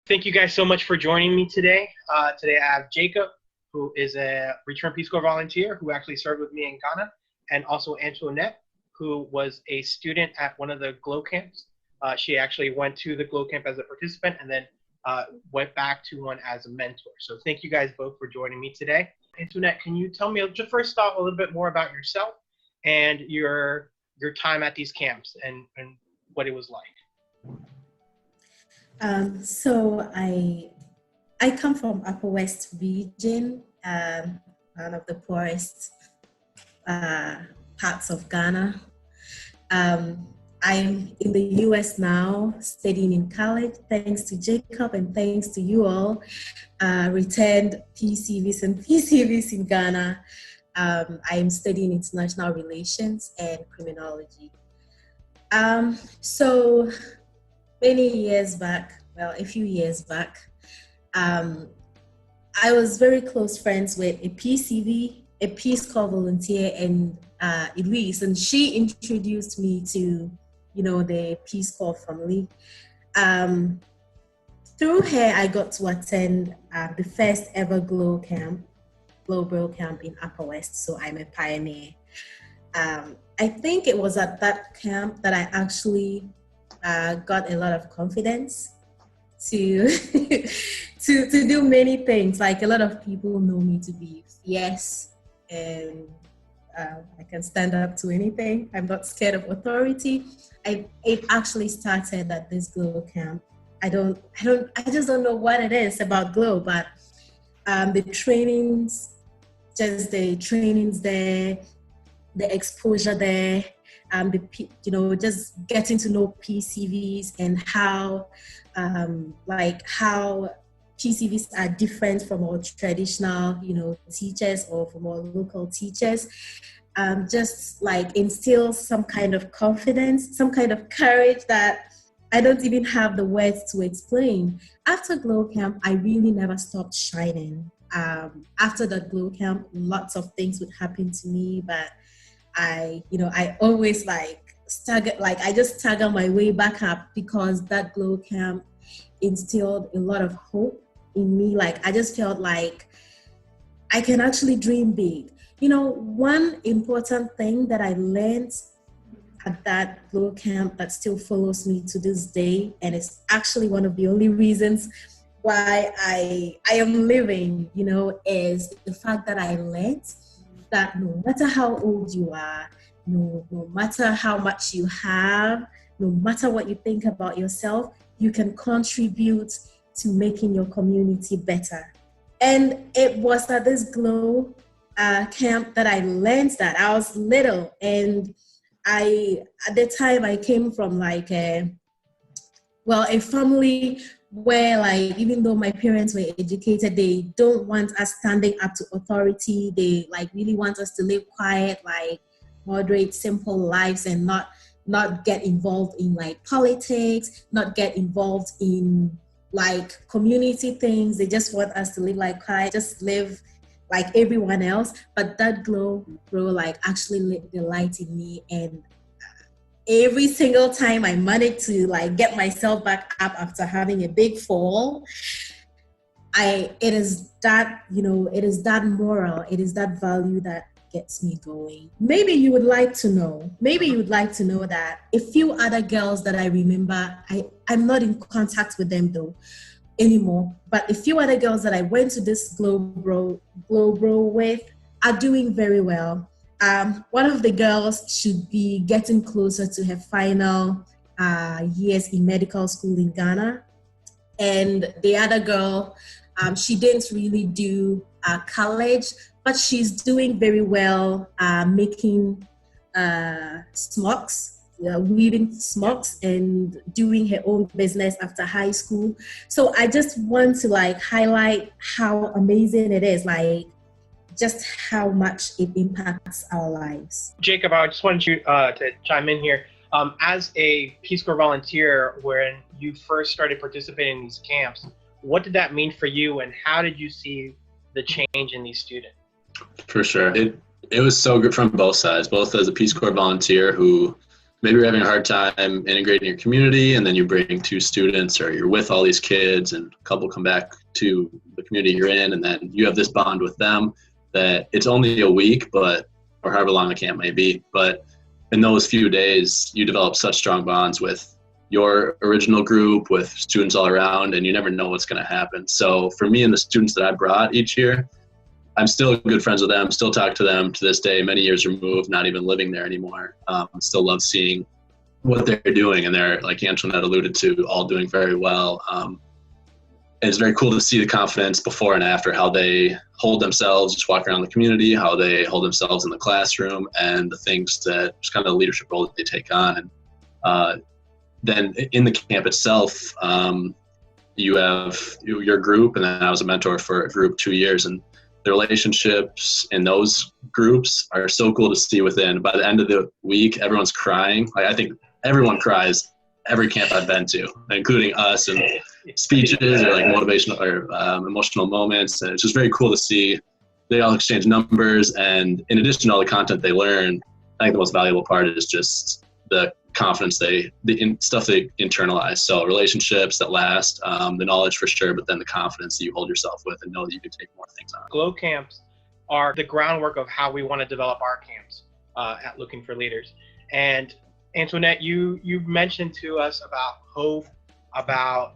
Thank you guys so much for joining me today. Today I have Jacob, who is a return Peace Corps volunteer who actually served with me in Ghana, and also Anthoinette, who was a student at one of the GLOW camps. She actually went to the GLOW camp as a participant and then went back to one as a mentor. So thank you guys both for joining me today. Anthoinette, can you tell me just first off a little bit more about yourself and your time at these camps and what it was like? So I come from Upper West region, one of the poorest parts of Ghana. I'm in the US now, studying in college, thanks to Jacob and thanks to you all. Returned PCVs and PCVs in Ghana. I'm studying international relations and criminology. So many years back, well, a few years back, I was very close friends with a PCV, a Peace Corps volunteer, and Elise, and she introduced me to, the Peace Corps family. Through her, I got to attend the first ever GLOW camp, Global Camp in Upper West, so I'm a pioneer. I think it was at that camp that I actually got a lot of confidence to to do many things. Like, a lot of people know me to be fierce, and I can stand up to anything. I'm not scared of authority. It actually started at this GLOW camp. I just don't know what it is about GLOW, but the trainings there, the exposure there, just getting to know PCVs and how PCVs are different from our traditional, teachers or from our local teachers. Just like instill some kind of confidence, some kind of courage that I don't even have the words to explain. After GLOW camp, I really never stopped shining. After that GLOW camp, lots of things would happen to me, but I always I just stagger my way back up, because that GLOW camp instilled a lot of hope in me. Like, I just felt like I can actually dream big. One important thing that I learned at that GLOW camp that still follows me to this day, and it's actually one of the only reasons why I am living, is the fact that I learned that no matter how old you are, no matter how much you have, no matter what you think about yourself, you can contribute to making your community better. And it was at this GLOW camp that I learned that. I was little, and at the time I came from a family where, even though my parents were educated, they don't want us standing up to authority. They really want us to live quiet, moderate, simple lives, and not get involved in politics, not get involved in community things. They just want us to live quiet, just live like everyone else. But that GLOW actually lit the light in me, and every single time I managed to get myself back up after having a big fall, it is that moral, it is that value that gets me going. Maybe you would like to know that a few other girls that I remember, I'm not in contact with them though anymore, but a few other girls that I went to this Global with are doing very well. One of the girls should be getting closer to her final years in medical school in Ghana. And the other girl, she didn't really do college, but she's doing very well, making smokes, weaving smocks and doing her own business after high school. So I just want to like highlight how amazing it is, like just how much it impacts our lives. Jacob, I just wanted you to chime in here. As a Peace Corps volunteer, when you first started participating in these camps, what did that mean for you, and how did you see the change in these students? For sure. It was so good from both sides, both as a Peace Corps volunteer who maybe you're having a hard time integrating your community, and then you bring 2 students, or you're with all these kids and a couple come back to the community you're in, and then you have this bond with them that it's only a week, or however long the camp may be. But in those few days, you develop such strong bonds with your original group, with students all around, and you never know what's going to happen. So for me and the students that I brought each year, I'm still good friends with them, still talk to them to this day, many years removed, not even living there anymore. Still love seeing what they're doing, and they're, like Anthoinette alluded to, all doing very well. And it's very cool to see the confidence before and after, how they hold themselves, just walking around the community, how they hold themselves in the classroom, and the things that, just kind of the leadership role that they take on. And then in the camp itself, you have your group, and then I was a mentor for a group 2 years, and the relationships in those groups are so cool to see within. By the end of the week, everyone's crying. I think everyone cries every camp I've been to, including us, and speeches or like motivational or emotional moments. And it's just very cool to see they all exchange numbers. And in addition to all the content they learn, I think the most valuable part is just the confidence the stuff they internalize. So relationships that last, the knowledge for sure, but then the confidence that you hold yourself with and know that you can take more things on. Glow camps are the groundwork of how we want to develop our camps at Looking for Leaders. And Anthoinette, you mentioned to us about hope, about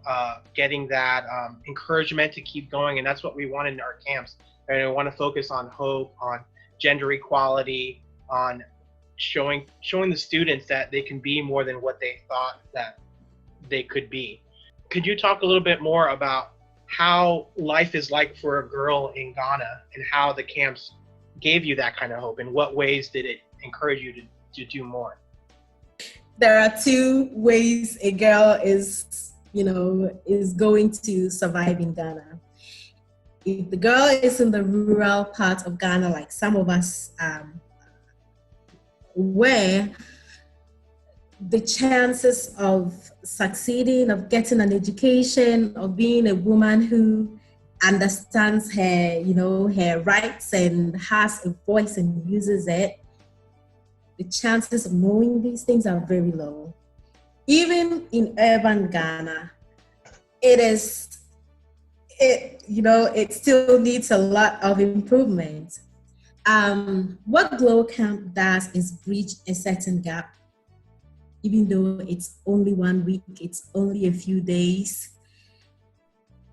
getting that encouragement to keep going, and that's what we want in our camps. And we want to focus on hope, on gender equality, on showing the students that they can be more than what they thought that they could be. Could you talk a little bit more about how life is like for a girl in Ghana, and how the camps gave you that kind of hope? In what ways did it encourage you to do more? There are 2 ways a girl is going to survive in Ghana. If the girl is in the rural part of Ghana, like some of us, where the chances of succeeding, of getting an education, of being a woman who understands her rights and has a voice and uses it, the chances of knowing these things are very low. Even in urban Ghana, it still needs a lot of improvement. What Glow Camp does is bridge a certain gap. Even though it's only 1 week, it's only a few days,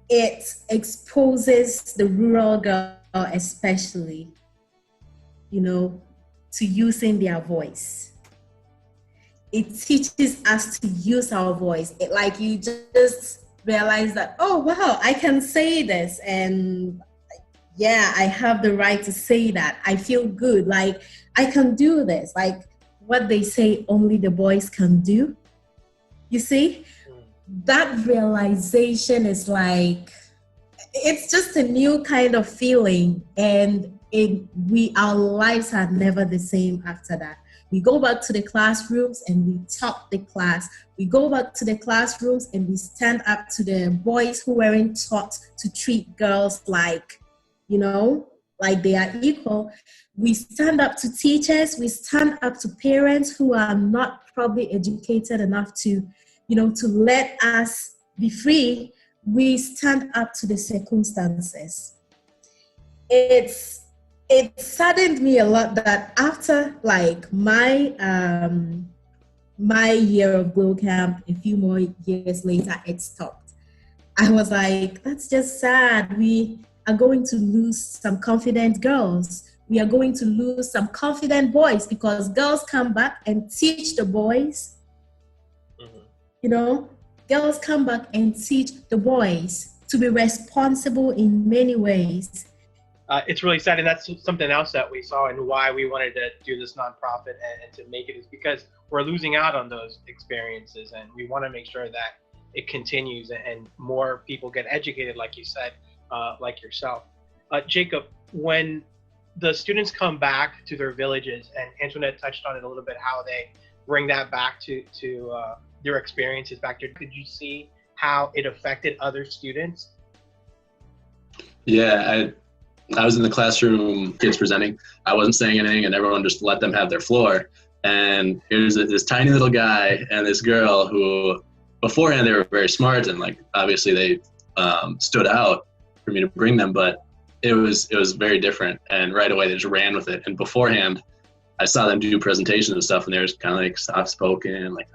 it exposes the rural girl especially, to using their voice. It teaches us to use our voice. Like you just realize that, oh wow, I can say this, and yeah, I have the right to say that. I feel good, like I can do this, like what they say only the boys can do. You see, that realization is like, it's just a new kind of feeling, and our lives are never the same after that. We go back to the classrooms and we top the class. We go back to the classrooms and we stand up to the boys who weren't taught to treat girls like they are equal. We stand up to teachers. We stand up to parents who are not probably educated enough to let us be free. We stand up to the circumstances. It saddened me a lot that after like my year of Glow Camp, a few more years later, it stopped. I was like, that's just sad. We are going to lose some confident girls. We are going to lose some confident boys, because girls come back and teach the boys. Girls come back and teach the boys to be responsible in many ways. It's really sad, and that's something else that we saw, and why we wanted to do this nonprofit and to make it, is because we're losing out on those experiences, and we want to make sure that it continues and more people get educated, like you said, like yourself. Jacob, when the students come back to their villages, and Anthoinette touched on it a little bit, how they bring that back to their experiences back there, could you see how it affected other students? Yeah, I was in the classroom, kids presenting. I wasn't saying anything, and everyone just let them have their floor. And here's this tiny little guy and this girl who, beforehand, they were very smart, and like obviously they stood out for me to bring them, but it was very different. And right away they just ran with it. And beforehand, I saw them do presentations and stuff, and they were just kind of like soft-spoken, like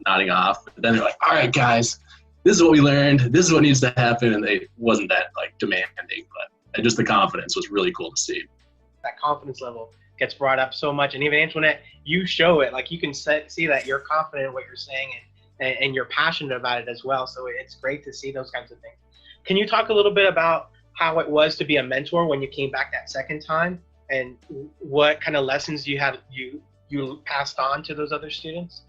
nodding off. But then they're like, "All right, guys, this is what we learned. This is what needs to happen." And they wasn't that like demanding, but just the confidence was really cool to see. That confidence level gets brought up so much, and even Anthoinette, you show it. Like you can see that you're confident in what you're saying, and you're passionate about it as well. So it's great to see those kinds of things. Can you talk a little bit about how it was to be a mentor when you came back that second time, and what kind of lessons you passed on to those other students?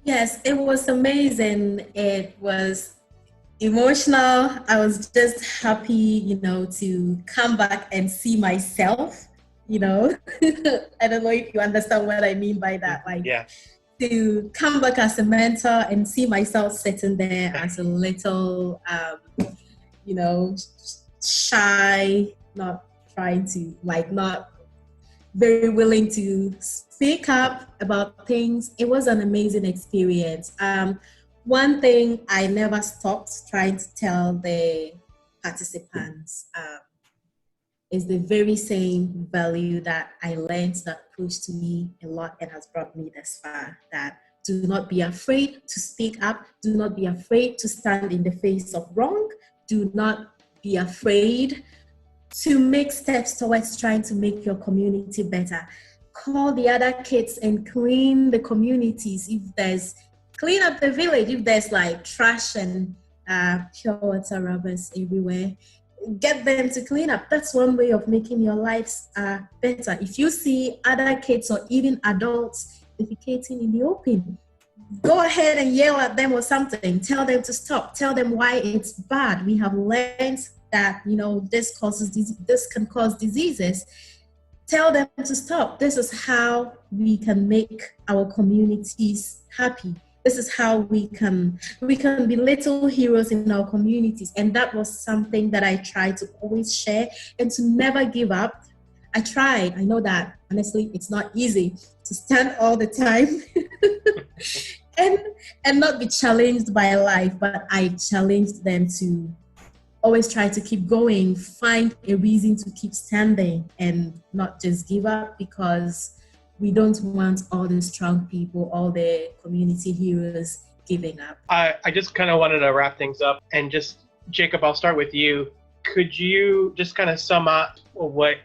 Yes, it was amazing. It was emotional. I was just happy, to come back and see myself, I don't know if you understand what I mean by that. Like, yeah. To come back as a mentor and see myself sitting there as a little, shy, not trying to, not very willing to speak up about things. It was an amazing experience. One thing I never stopped trying to tell the participants is the very same value that I learned that pushed me a lot and has brought me this far, that do not be afraid to speak up. Do not be afraid to stand in the face of wrong. Do not be afraid to make steps towards trying to make your community better. Call the other kids and clean the communities. Clean up the village. If there's like trash and pure water rubbers everywhere, get them to clean up. That's one way of making your lives better. If you see other kids or even adults defecating in the open, go ahead and yell at them or something. Tell them to stop. Tell them why it's bad. We have learned that this can cause diseases. Tell them to stop. This is how we can make our communities happy. This is how we can be little heroes in our communities. And that was something that I tried to always share and to never give up. I tried. I know that honestly it's not easy to stand all the time and not be challenged by life, but I challenged them to always try to keep going, find a reason to keep standing and not just give up, because we don't want all the strong people, all the community heroes giving up. I just kind of wanted to wrap things up, and just, Jacob, I'll start with you. Could you just kind of sum up what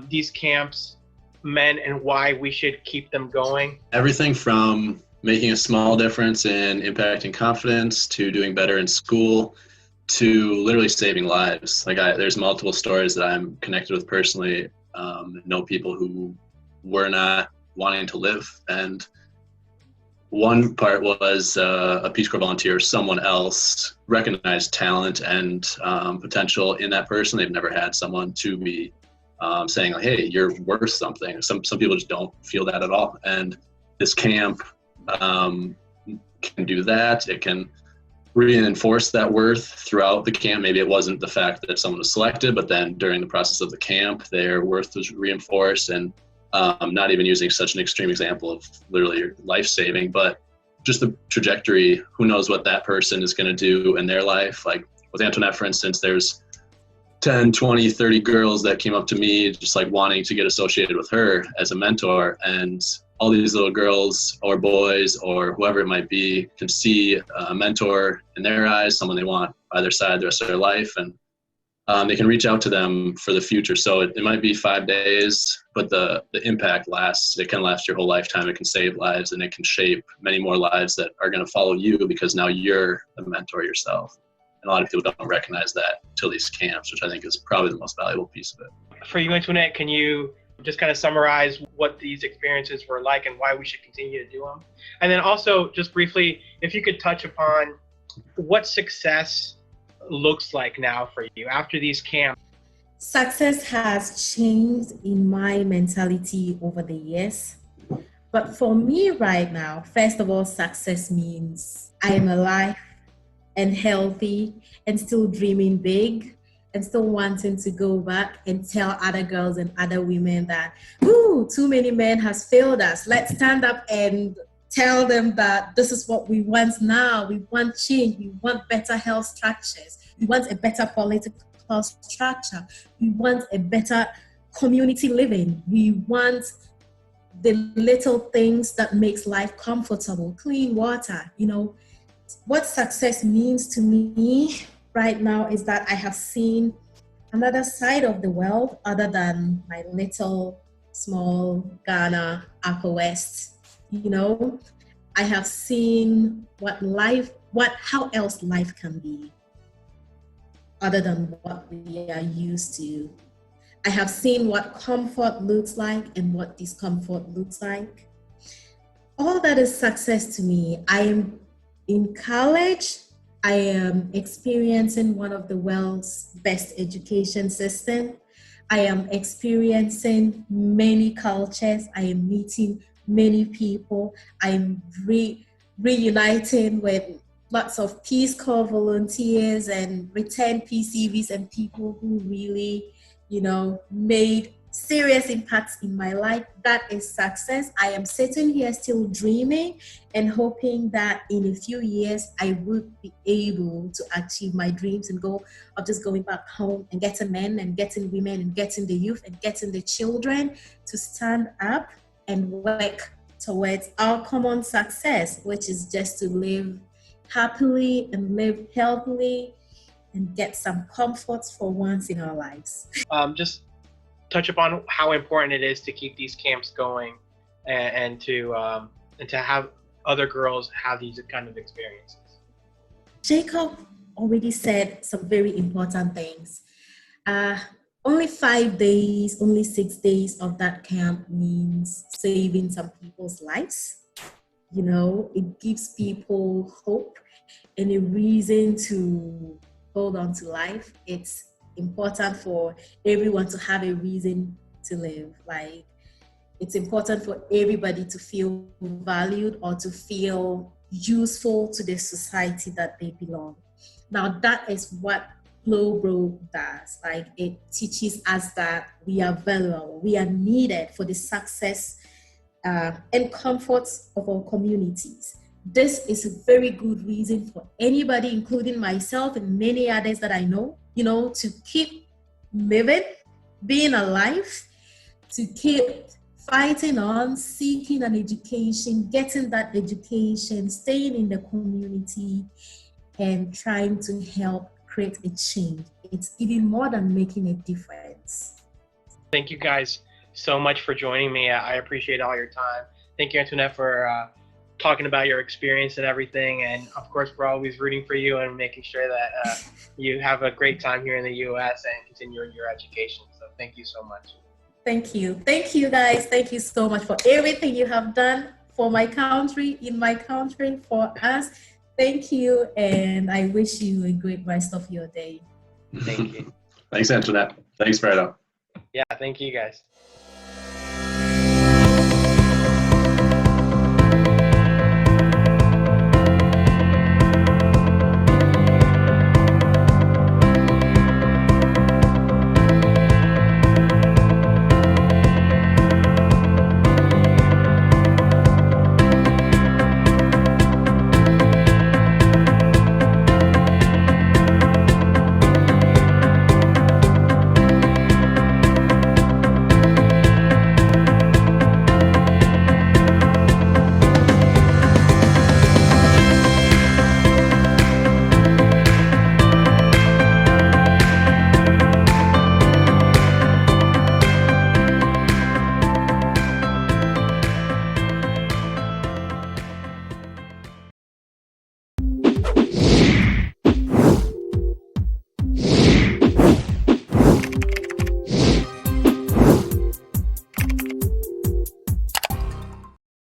these camps meant and why we should keep them going? Everything from making a small difference in impacting confidence to doing better in school to literally saving lives. There's multiple stories that I'm connected with personally, know people who were not wanting to live. And one part was a Peace Corps volunteer, someone else recognized talent and potential in that person. They've never had someone to be saying, like, hey, you're worth something. Some people just don't feel that at all. And this camp can do that. It can reinforce that worth throughout the camp. Maybe it wasn't the fact that someone was selected, but then during the process of the camp, their worth was reinforced. And not even using such an extreme example of literally life-saving, but just the trajectory. Who knows what that person is going to do in their life? Like with Anthoinette, for instance, there's 10, 20, 30 girls that came up to me just like wanting to get associated with her as a mentor. And all these little girls or boys or whoever it might be can see a mentor in their eyes, someone they want by their side the rest of their life. And they can reach out to them for the future. So it might be 5 days, but the impact lasts. It can last your whole lifetime. It can save lives, and it can shape many more lives that are going to follow you, because now you're the mentor yourself. And a lot of people don't recognize that till these camps, which I think is probably the most valuable piece of it. For you, Anthoinette, can you just kind of summarize what these experiences were like and why we should continue to do them. And then also, just briefly, if you could touch upon what success looks like now for you after these camps. Success has changed in my mentality over the years. But for me right now, first of all, success means I am alive and healthy and still dreaming big and still wanting to go back and tell other girls and other women that, ooh, too many men has failed us. Let's stand up and tell them that this is what we want now. We want change. We want better health structures. We want a better political structure. We want a better community living. We want the little things that makes life comfortable, clean water. You know, what success means to me right now is that I have seen another side of the world other than my little, small Ghana, Upper West. You know, I have seen how else life can be other than what we are used to. I have seen what comfort looks like and what discomfort looks like. All that is success to me. I am in college. I am experiencing one of the world's best education system. I am experiencing many cultures. I am meeting many people. I am reuniting with lots of Peace Corps volunteers and returned PCVs and people who really, you know, made serious impacts in my life. That is success. I am sitting here still dreaming and hoping that in a few years I would be able to achieve my dreams and goal of just going back home and getting men and getting women and getting the youth and getting the children to stand up and work towards our common success, which is just to live happily and live healthily and get some comforts for once in our lives. Just touch upon how important it is to keep these camps going and to have other girls have these kind of experiences. Jacob already said some very important things. Only 5 days, only 6 days of that camp means saving some people's lives. You know, it gives people hope and a reason to hold on to life. It's important for everyone to have a reason to live. Like, it's important for everybody to feel valued or to feel useful to the society that they belong. Now, that is what Global does. Like, it teaches us that we are valuable, we are needed for the success and comforts of our communities. This is a very good reason for anybody, including myself and many others that I know, you know, to keep living, being alive, to keep fighting on, seeking an education, getting that education, staying in the community, and trying to help create a change. It's even more than making a difference. Thank you guys so much for joining me. I appreciate all your time. Thank you, Anthoinette, for talking about your experience and everything. And of course, we're always rooting for you and making sure that you have a great time here in the U.S. and continuing your education. So thank you so much. Thank you. Thank you, guys. Thank you so much for everything you have done for my country, in my country, for us. Thank you. And I wish you a great rest of your day. Thank you. Thanks, Anthoinette. Thanks, Fredo. Yeah, thank you guys.